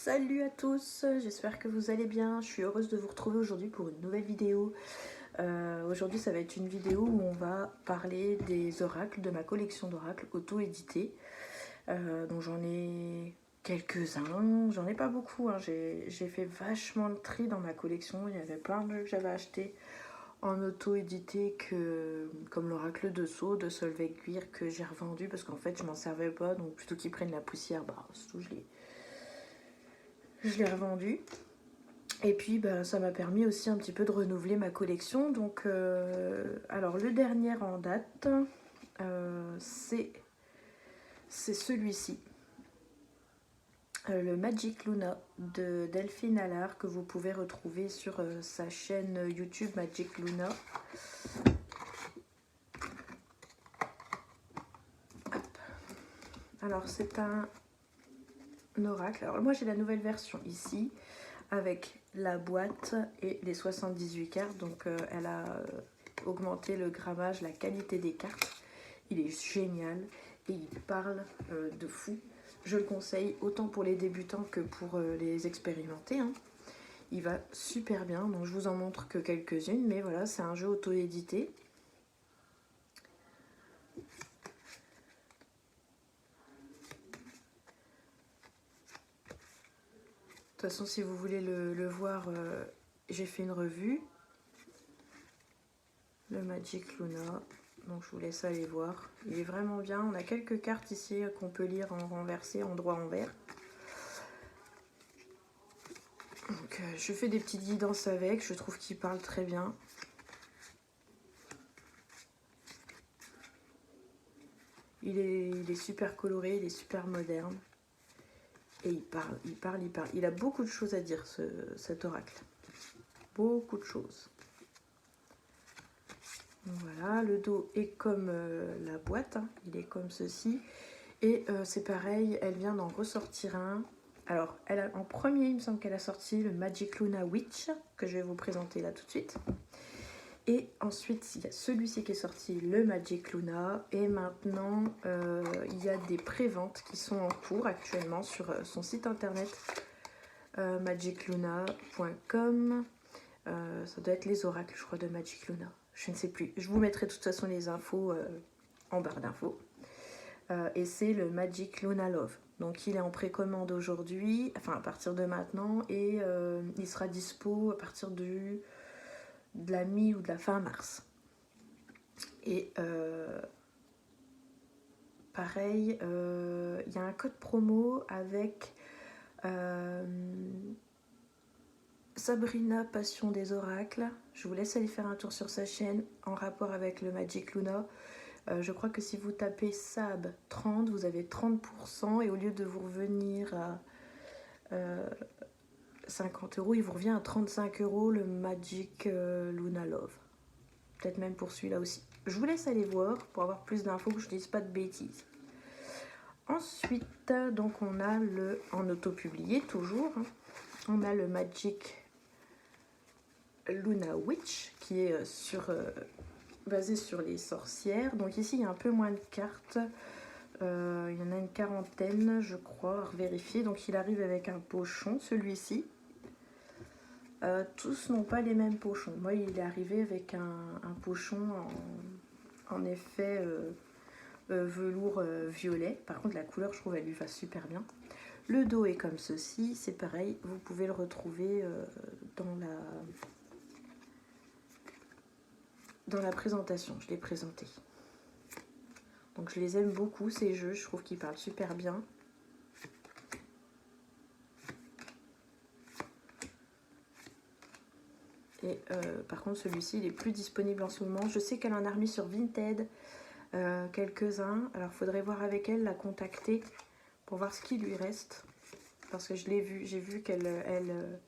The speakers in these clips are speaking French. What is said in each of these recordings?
Salut à tous, j'espère que vous allez bien. Je suis heureuse de vous retrouver aujourd'hui pour une nouvelle vidéo. Aujourd'hui ça va être une vidéo où on va parler des oracles, de ma collection d'oracles auto-édités. Donc j'en ai quelques-uns, j'en ai pas beaucoup, hein. J'ai fait vachement de tri dans ma collection. Il y avait plein de jeux que j'avais achetés en auto-édité, comme l'oracle de Sceaux de Solveig Cuir, que j'ai revendu parce qu'en fait je m'en servais pas, donc plutôt qu'ils prennent la poussière, surtout je l'ai revendu. Et puis ça m'a permis aussi un petit peu de renouveler ma collection. Donc alors le dernier en date, c'est celui-ci, le Magic Luna de Delphine Allard, que vous pouvez retrouver sur sa chaîne YouTube Magic Luna. Hop. Alors c'est un oracle. Alors moi j'ai la nouvelle version ici, avec la boîte et les 78 cartes. Donc elle a augmenté le grammage, la qualité des cartes. Il est génial et il parle de fou. Je le conseille autant pour les débutants que pour les expérimentés, hein. Il va super bien, donc je vous en montre que quelques-unes, mais voilà, c'est un jeu auto-édité. De toute façon, si vous voulez le voir, j'ai fait une revue. Le Magic Luna, donc je vous laisse aller voir. Il est vraiment bien. On a quelques cartes ici qu'on peut lire en renversé, en droit envers. Donc je fais des petites guidances avec, je trouve qu'il parle très bien. Il est super coloré, il est super moderne. Et il parle. Il a beaucoup de choses à dire, cet oracle. Beaucoup de choses. Voilà, le dos est comme la boîte, hein. Il est comme ceci. Et c'est pareil, elle vient d'en ressortir un. Alors, en premier, il me semble qu'elle a sorti le Magic Luna Witch, que je vais vous présenter là tout de suite. Et ensuite, il y a celui-ci qui est sorti, le Magic Luna. Et maintenant, il y a des préventes qui sont en cours actuellement sur son site internet, magicluna.com. Ça doit être les oracles, je crois, de Magic Luna. Je ne sais plus. Je vous mettrai de toute façon les infos en barre d'infos. Et c'est le Magic Luna Love. Donc il est en précommande aujourd'hui, enfin à partir de maintenant, et il sera dispo à partir de la mi ou de la fin mars. Et pareil, il y a un code promo avec Sabrina Passion des Oracles. Je vous laisse aller faire un tour sur sa chaîne en rapport avec le Magic Luna. Je crois que si vous tapez SAB 30, vous avez 30%, et au lieu de vous revenir à 50 €, il vous revient à 35 € le Magic Luna Love. Peut-être même pour celui-là aussi. Je vous laisse aller voir pour avoir plus d'infos, que je ne dise pas de bêtises. Ensuite, donc on a le, en auto-publié toujours, hein, on a le Magic Luna Witch qui est basé sur les sorcières. Donc ici il y a un peu moins de cartes, il y en a une quarantaine je crois, à vérifier. Donc il arrive avec un pochon, celui-ci. Tous n'ont pas les mêmes pochons. Moi il est arrivé avec un pochon en effet velours violet. Par contre la couleur, je trouve, elle lui va super bien. Le dos est comme ceci, c'est pareil, vous pouvez le retrouver dans la présentation, je l'ai présenté. Donc je les aime beaucoup ces jeux, je trouve qu'ils parlent super bien. Et par contre celui-ci il est plus disponible en ce moment. Je sais qu'elle en a remis sur Vinted quelques-uns. Alors il faudrait voir avec elle, la contacter pour voir ce qui lui reste. Parce que je l'ai vu, j'ai vu qu'elle elle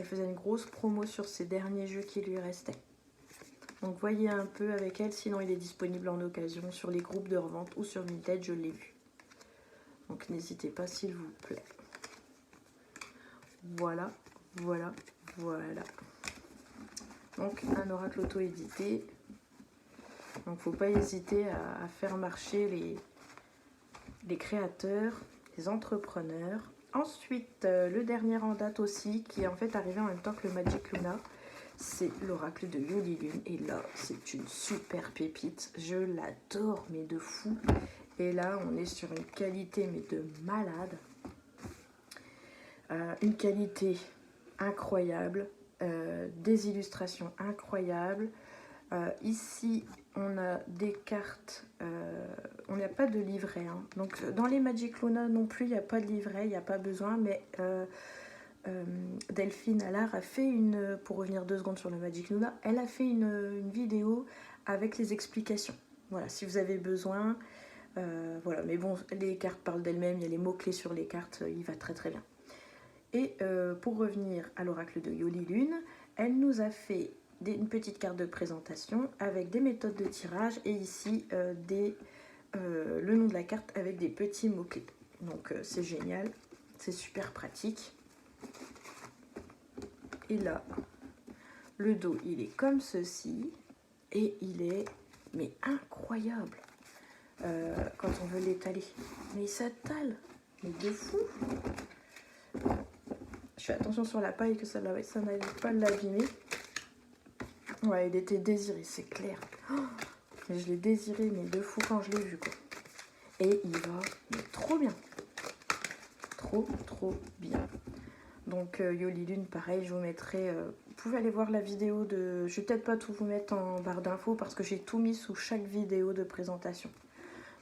faisait une grosse promo sur ses derniers jeux qui lui restaient. Donc voyez un peu avec elle, sinon il est disponible en occasion sur les groupes de revente ou sur Vinted, je l'ai vu. Donc n'hésitez pas s'il vous plaît. Voilà. Donc un oracle auto-édité. Donc faut pas hésiter à faire marcher les créateurs, les entrepreneurs Ensuite, le dernier en date aussi, qui est en fait arrivé en même temps que le Magic Luna, c'est l'oracle de Yolilune. Et là, c'est une super pépite. Je l'adore, mais de fou. Et là, on est sur une qualité, mais de malade. Une qualité incroyable. Des illustrations incroyables. Ici, on a des cartes, on n'a pas de livret. Hein. Donc, dans les Magic Luna non plus, il n'y a pas de livret, il n'y a pas besoin. Mais Delphine Allard a fait une, pour revenir 2 secondes sur le Magic Luna, elle a fait une vidéo avec les explications. Voilà, si vous avez besoin. Voilà, mais bon, les cartes parlent d'elles-mêmes, il y a les mots-clés sur les cartes, il va très très bien. Et pour revenir à l'oracle de Yolilune, elle nous a fait une petite carte de présentation avec des méthodes de tirage et ici le nom de la carte avec des petits mots-clés. Donc c'est génial, c'est super pratique. Et là, le dos, il est comme ceci et il est mais incroyable quand on veut l'étaler. Mais il s'étale, mais de fou. Je fais attention sur la paille que ça n'allait pas l'abîmer. Ouais, il était désiré, c'est clair. Oh, je l'ai désiré, mais de fou quand je l'ai vu, quoi. Et il va mais trop bien. Trop, trop bien. Donc, Yolilune, pareil, je vous mettrai... vous pouvez aller voir la vidéo de... Je vais peut-être pas tout vous mettre en barre d'infos parce que j'ai tout mis sous chaque vidéo de présentation.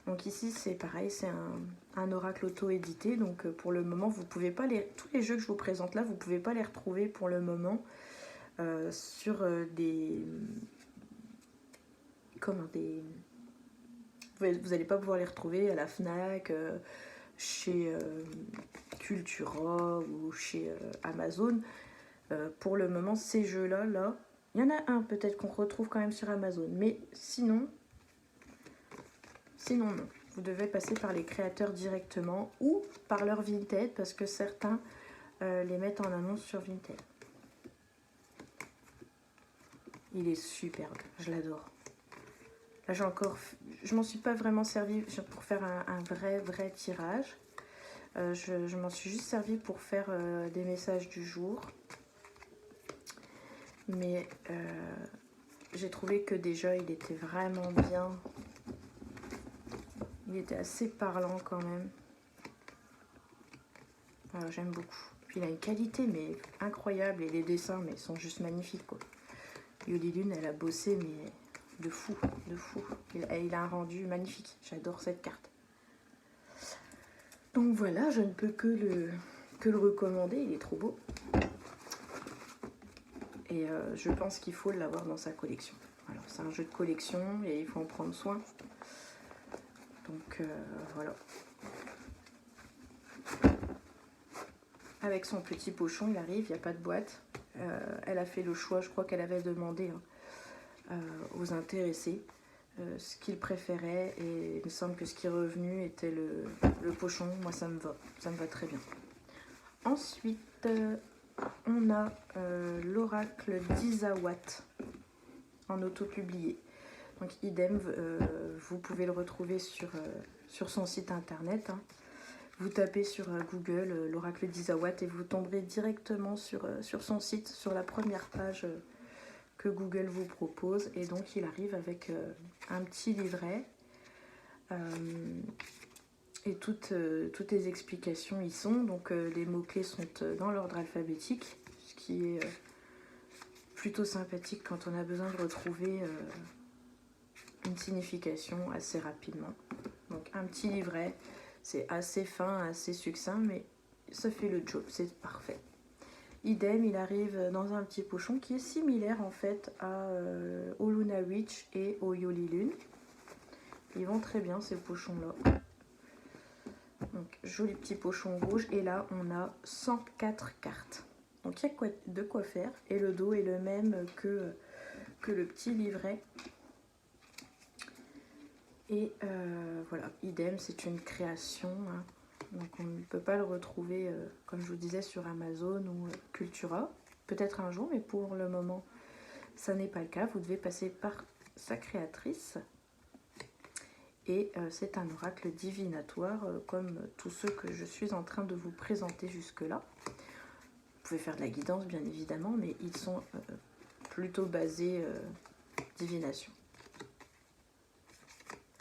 Donc ici, c'est pareil, c'est un oracle auto-édité. Donc, pour le moment, vous pouvez pas les... Tous les jeux que je vous présente là, vous pouvez pas les retrouver pour le moment. Sur des... Comment des... Vous n'allez pas pouvoir les retrouver à la FNAC, chez Cultura ou chez Amazon. Pour le moment, ces jeux-là, là, il y en a un peut-être qu'on retrouve quand même sur Amazon. Mais sinon non. Vous devez passer par les créateurs directement ou par leur Vinted parce que certains les mettent en annonce sur Vinted. Il est superbe, je l'adore. Là, je m'en suis pas vraiment servi pour faire un vrai tirage. Je m'en suis juste servi pour faire des messages du jour. Mais j'ai trouvé que déjà, il était vraiment bien. Il était assez parlant quand même. Voilà, j'aime beaucoup. Puis il a une qualité mais incroyable et les dessins mais sont juste magnifiques, quoi. Yolilune, elle a bossé, mais de fou, de fou. Il a un rendu magnifique. J'adore cette carte. Donc voilà, je ne peux que le recommander. Il est trop beau. Et je pense qu'il faut l'avoir dans sa collection. Alors, c'est un jeu de collection et il faut en prendre soin. Donc voilà. Avec son petit pochon, il arrive, il n'y a pas de boîte. Elle a fait le choix, je crois qu'elle avait demandé aux intéressés ce qu'ils préféraient et il me semble que ce qui est revenu était le pochon. Moi, ça me va très bien. Ensuite, on a l'oracle d'Isawat en auto-publié. Donc idem, vous pouvez le retrouver sur son site internet. Hein. Vous tapez sur Google l'oracle d'Isawat et vous tomberez directement sur son site, sur la première page que Google vous propose. Et donc il arrive avec un petit livret et toutes les explications y sont. Donc les mots-clés sont dans l'ordre alphabétique, ce qui est plutôt sympathique quand on a besoin de retrouver une signification assez rapidement. Donc un petit livret. C'est assez fin, assez succinct, mais ça fait le job, c'est parfait. Idem, il arrive dans un petit pochon qui est similaire en fait au Luna Witch et au Yolilune. Ils vont très bien ces pochons-là. Donc joli petit pochon rouge et là on a 104 cartes. Donc il y a de quoi faire et le dos est le même que le petit livret. Et voilà, idem, c'est une création, hein. Donc on ne peut pas le retrouver, comme je vous disais, sur Amazon ou Cultura. Peut-être un jour, mais pour le moment, ça n'est pas le cas. Vous devez passer par sa créatrice. Et c'est un oracle divinatoire comme tous ceux que je suis en train de vous présenter jusque-là. Vous pouvez faire de la guidance bien évidemment, mais ils sont plutôt basés divination.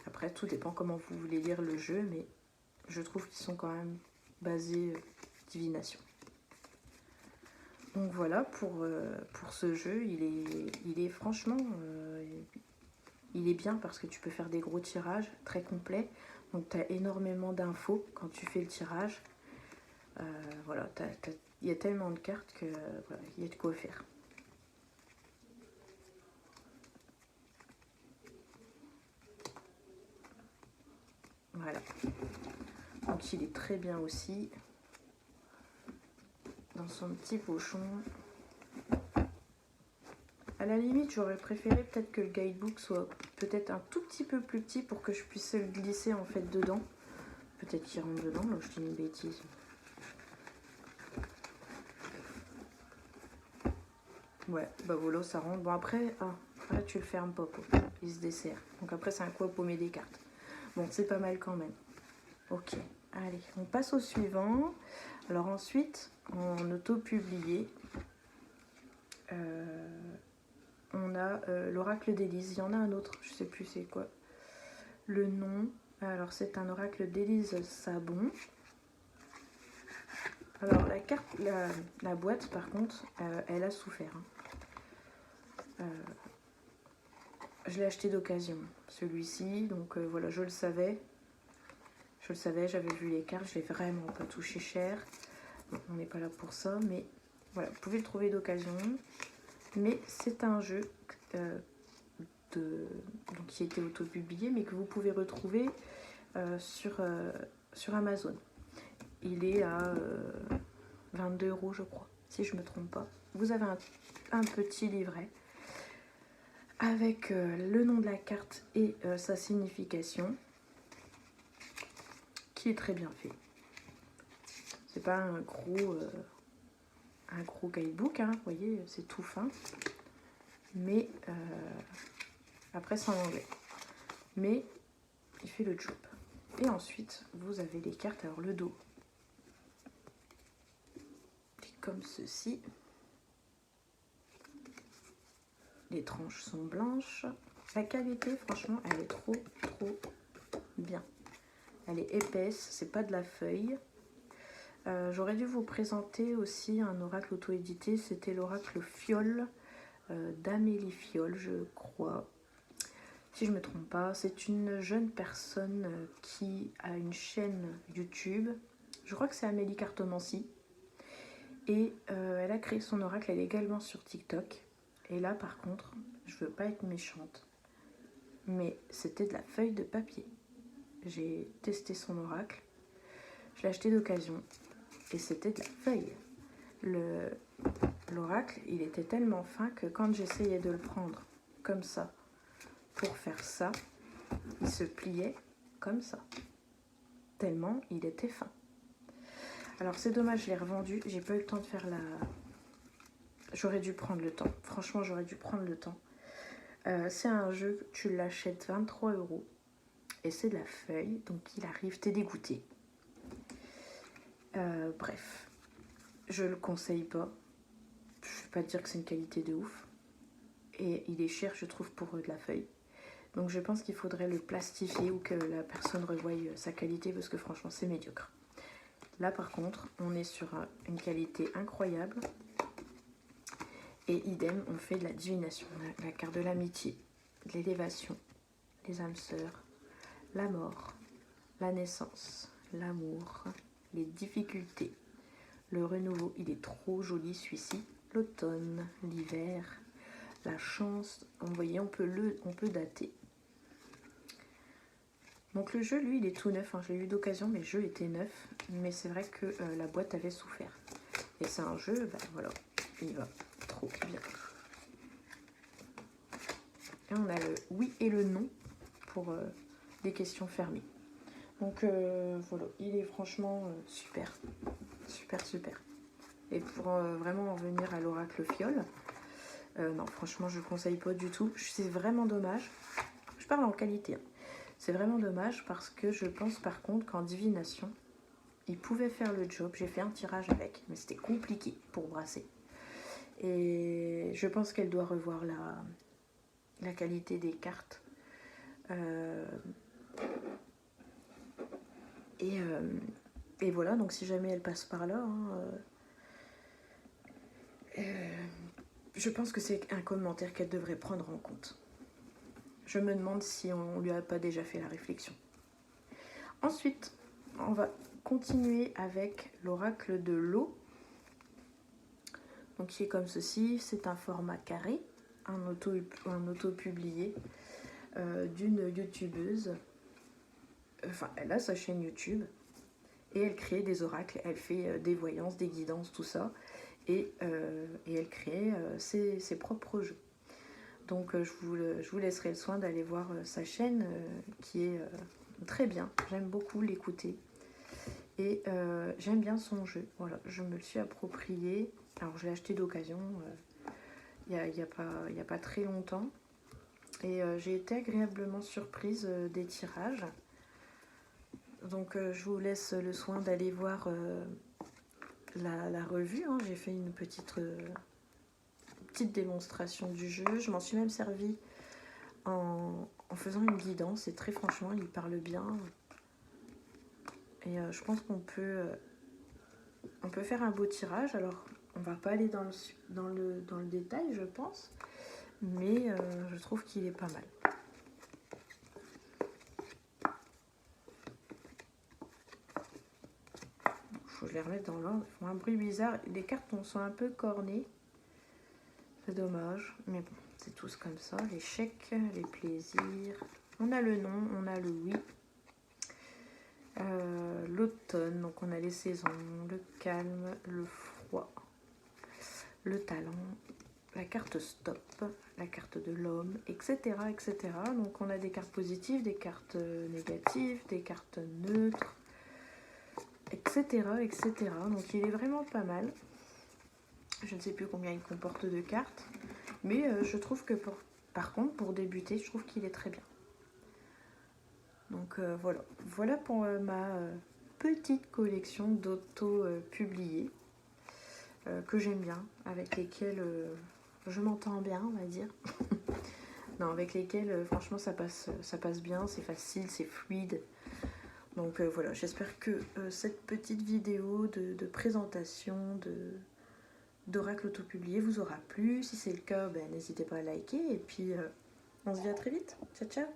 Après, tout dépend comment vous voulez lire le jeu, mais je trouve qu'ils sont quand même basés divination. Donc voilà, pour ce jeu, il est franchement, il est bien parce que tu peux faire des gros tirages très complets. Donc tu as énormément d'infos quand tu fais le tirage. Voilà, il y a tellement de cartes que voilà, il y a de quoi faire. Voilà. Donc il est très bien aussi dans son petit pochon. À la limite, j'aurais préféré peut-être que le guidebook soit peut-être un tout petit peu plus petit pour que je puisse le glisser en fait dedans. Peut-être qu'il rentre dedans, là je dis une bêtise. Ouais, bah voilà, ça rentre. Bon après, là tu le fermes pas, il se dessert. Donc après c'est un coup à paumer des cartes. Bon, c'est pas mal quand même. Ok, allez, on passe au suivant. Alors ensuite, en auto-publié, on a l'oracle d'Élise. Il y en a un autre, je sais plus c'est quoi le nom. Alors c'est un oracle d'Élise Sabon. Alors la carte, la boîte par contre, elle a souffert. Je l'ai acheté d'occasion, celui-ci, donc voilà, je le savais. J'avais vu les cartes, je l'ai vraiment pas touché cher. Bon, on n'est pas là pour ça, mais voilà, vous pouvez le trouver d'occasion. Mais c'est un jeu donc, qui a été auto-publié, mais que vous pouvez retrouver sur Amazon. Il est à 22 € je crois, si je ne me trompe pas. Vous avez un petit livret avec le nom de la carte et sa signification, qui est très bien fait. C'est pas un gros guidebook, hein, vous voyez, c'est tout fin. Mais après c'est en anglais. Mais il fait le job. Et ensuite, vous avez les cartes. Alors le dos, c'est comme ceci. Les tranches sont blanches. La qualité, franchement, elle est trop bien. Elle est épaisse, c'est pas de la feuille. J'aurais dû vous présenter aussi un oracle auto-édité. C'était l'oracle Fiole d'Amélie Fiole, je crois. Si je ne me trompe pas, c'est une jeune personne qui a une chaîne YouTube. Je crois que c'est Amélie Cartomancie. Et elle a créé son oracle, elle est également sur TikTok. Et là, par contre, je veux pas être méchante, mais c'était de la feuille de papier. J'ai testé son oracle, je l'ai acheté d'occasion, et c'était de la feuille. L'oracle, il était tellement fin que quand j'essayais de le prendre comme ça, pour faire ça, il se pliait comme ça. Tellement il était fin. Alors c'est dommage, je l'ai revendu, j'ai pas eu le temps de faire la... J'aurais dû prendre le temps, franchement j'aurais dû prendre le temps. C'est un jeu, tu l'achètes 23 € et c'est de la feuille, donc il arrive, t'es dégoûté. Bref, je le conseille pas. Je ne vais pas dire que c'est une qualité de ouf. Et il est cher, je trouve, pour de la feuille. Donc je pense qu'il faudrait le plastifier ou que la personne revoie sa qualité parce que franchement c'est médiocre. Là par contre, on est sur une qualité incroyable. Et idem, on fait de la divination, la carte de l'amitié, de l'élévation, les âmes sœurs, la mort, la naissance, l'amour, les difficultés, le renouveau. Il est trop joli celui-ci. L'automne, l'hiver, la chance. Vous voyez, on peut dater. Donc le jeu, lui, il est tout neuf. Je l'ai eu d'occasion, mais le jeu était neuf. Mais c'est vrai que la boîte avait souffert. Et c'est un jeu, voilà, il va trop bien. Et on a le oui et le non pour des questions fermées. Donc voilà, il est franchement super. Super. Et pour vraiment en venir à l'oracle Fiole, non, franchement, je ne conseille pas du tout. C'est vraiment dommage. Je parle en qualité. Hein. C'est vraiment dommage parce que je pense par contre qu'en divination, il pouvait faire le job. J'ai fait un tirage avec, mais c'était compliqué pour brasser. Et je pense qu'elle doit revoir la qualité des cartes. Et voilà, donc si jamais elle passe par là, je pense que c'est un commentaire qu'elle devrait prendre en compte. Je me demande si on lui a pas déjà fait la réflexion. Ensuite, on va continuer avec l'oracle de l'eau. Donc qui est comme ceci, c'est un format carré, un auto-publié d'une youtubeuse. Enfin, elle a sa chaîne YouTube et elle crée des oracles, elle fait des voyances, des guidances, tout ça. Et elle crée ses propres jeux. Donc je vous laisserai le soin d'aller voir sa chaîne qui est très bien. J'aime beaucoup l'écouter. Et j'aime bien son jeu. Voilà, je me le suis approprié. Alors je l'ai acheté d'occasion il n'y a pas très longtemps. Et j'ai été agréablement surprise des tirages. Donc je vous laisse le soin d'aller voir la revue. Hein. J'ai fait une petite démonstration du jeu. Je m'en suis même servi en faisant une guidance. Et très franchement, il parle bien. Et je pense qu'on peut faire un beau tirage. Alors, on va pas aller dans le détail, je pense. Mais je trouve qu'il est pas mal. Faut que je les remette dans l'ordre. Ils font un bruit bizarre. Les cartes sont un peu cornées. C'est dommage. Mais bon, c'est tous comme ça. Les chèques, les plaisirs. On a le non, on a le oui. L'automne, donc on a les saisons, le calme, le froid, le talent, la carte stop, la carte de l'homme, etc., etc. Donc on a des cartes positives, des cartes négatives, des cartes neutres, etc., etc. Donc il est vraiment pas mal. Je ne sais plus combien il comporte de cartes, mais je trouve que par contre pour débuter, je trouve qu'il est très bien. Donc voilà pour ma petite collection d'auto-publiés que j'aime bien, avec lesquels je m'entends bien, on va dire. Non, avec lesquels franchement ça passe bien, c'est facile, c'est fluide. Donc voilà, j'espère que cette petite vidéo de présentation d'oracle auto-publié vous aura plu. Si c'est le cas, n'hésitez pas à liker et puis on se dit à très vite. Ciao ciao.